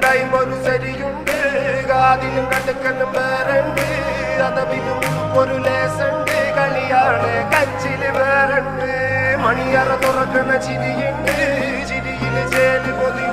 ഒരു ശരിയുണ്ട് കാതിലും കടുക്കനും വേറുണ്ട് അതവിനും ഒരു ലേസുണ്ട് കളിയാണ് കച്ചില് വേറുണ്ട് മണിയറ തുറക്കുന്ന ചിരിയുണ്ട് ചിരിയില് ചേല് പൊതി